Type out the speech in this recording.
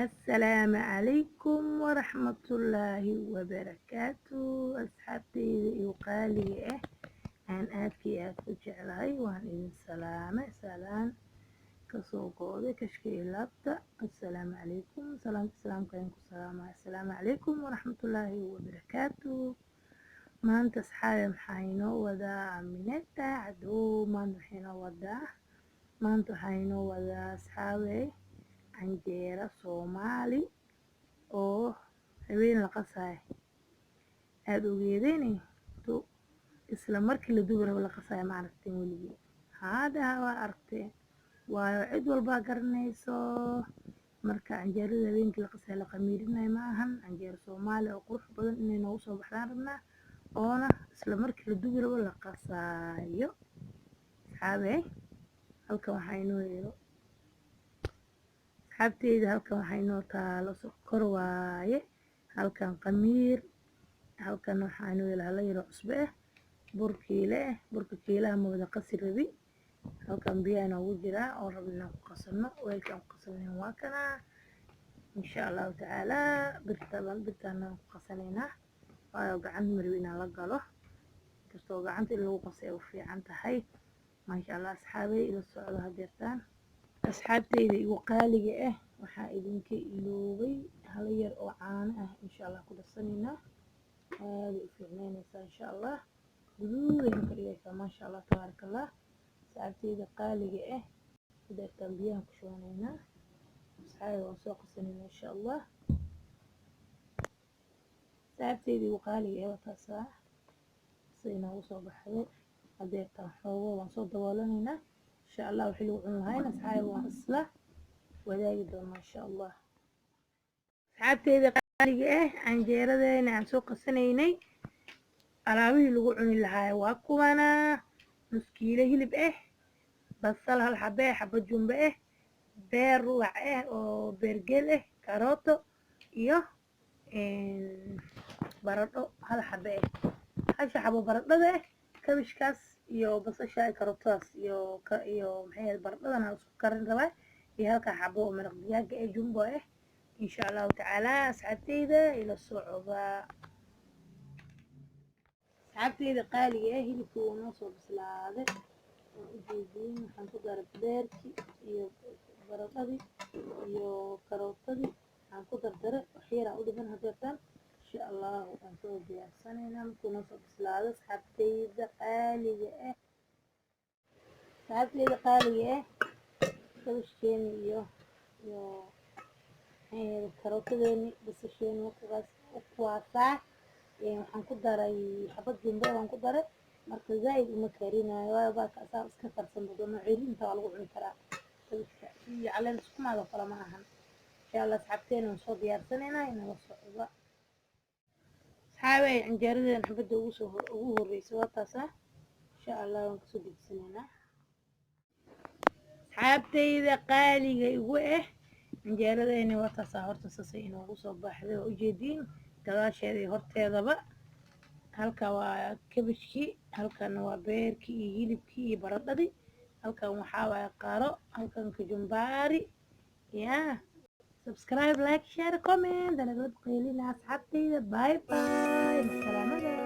السلام عليكم ورحمة الله وبركاته أصحابتي وقالي aan aadkii aad ku jeclahay waan idin salaamay salaan kasoo gooday kashkii laabta assalaamu calaykum salaamta salaamka ayaan ku salaamaya assalaamu calaykum waraxmatullaahi wabarakaatu maanta asxaabe maxaa inoo wadaa aminata cadow maanta waxaa inoo wadaa asxaabe canjeera soomaali oo habeen la qasaay aada ogeedeen isla markii la dubi rabo la qasaay ma aragteen weligii haadaha waa aragteen waayo cid walbaa garanayso marka canjeerada habeenkii la qasaay la qamiirinayo ma ahan canjeero soomaali oo qurux badan inay noogu soo baxdaan rabnaa oona isla markii la dubi rabo la qasaayo asxaabe halkan waxaa inoo yeelo asxaabteyda halkan waxaa inoo taalo sokor waaye halkan qamiir halkan waxaa inoo yeelo hala yaro cusbo burka kiilaha ma wada qasi rabi halkan biyaa inoogu jiraa oo rabo inaan ku qasano weelkaan ku qasanayn waa kanaa insha allahu tacaalaa birtaan ku qasanaynaa waayo gacanta marbi inaan la galo inkastoo gacanta in lagu qaso ay u fiican tahay maasha allah asxaabey ila socdo hadeertaan asxaabteyda igu qaaliga waxaa idinka iloobay hala yar oo caano insha allah ku darsanaynaa aada u fiicnaynaysaa insha allah guduudayna ka dhigaysaa maasha allah tabaaraka allah asxaabteyda qaaliga hadeertaan biyahan ku shubanaynaa asxaabe waan soo qasanaynaa insha allah asxaabteyda igu qaaliga wataasaa say noogu soo baxday hadeertaan xoogo waan soo daboolanaynaa insha allah wixii lagu cuni lahayn asxaabe waan isla wadaagi doonaa insha allah asxaabteyda qaaliga canjeeradeena aan soo qasanaynay alaabihii lagu cuni lahaa waa kuwana nus kiilo hilib basal hal xabe xabo jumbo beer ruwac oo beergel karooto iyo baradho hal xabe hasha xabo baradhada kabishkaas iyo basasha karootadaas iyo maxay baradhadan aan isku karin rabaa iyo halka xabo oo maraq digaaga jumbo insha allahu tacaalaa asxaabteyda ila socda asxaabteyda qaaliga hilibka wuu noo soo bislaaday waan ujeediin waxaan ku daray beerkii iyo baradhadii iyo karootadii waxaan ku dardaray waxyaraa u dhiman hadeertaan insha allahu waan soo diyaarsanaynaa markuu noo soo bislaado asxaabteyda qaaliga kabashkeeni iyo karootadeeni basasheeni kuwaasaa waxaan ku daray xabad jumbo waan ku daray marka zaaid uma karinayo waayo baalka asaa iska karsan badano celinta waa lagu cuni karaa kabashka iyo caleen iskumaado kale ma ahan insha allah asxaabteena waan soo diyaarsanaynaa inala socda asxaabe canjeeradeena xabadda ugu horeysa waa taasa insha allah waan kasoo degsanaynaa asxaabteyda qaaliga igu canjeeradeeni waa taasaa horta sasay inoogu soo baxday waa ujeediin gadaasheeda iyo horteedaba halka waa kabashkii halkan waa beerkii iyo hilibkii iyo baradhadii halkan waxaa waaye qaro halkan kajumbaari subscribe like share comment anagala qeylina asxaabteyda bye bye salaamada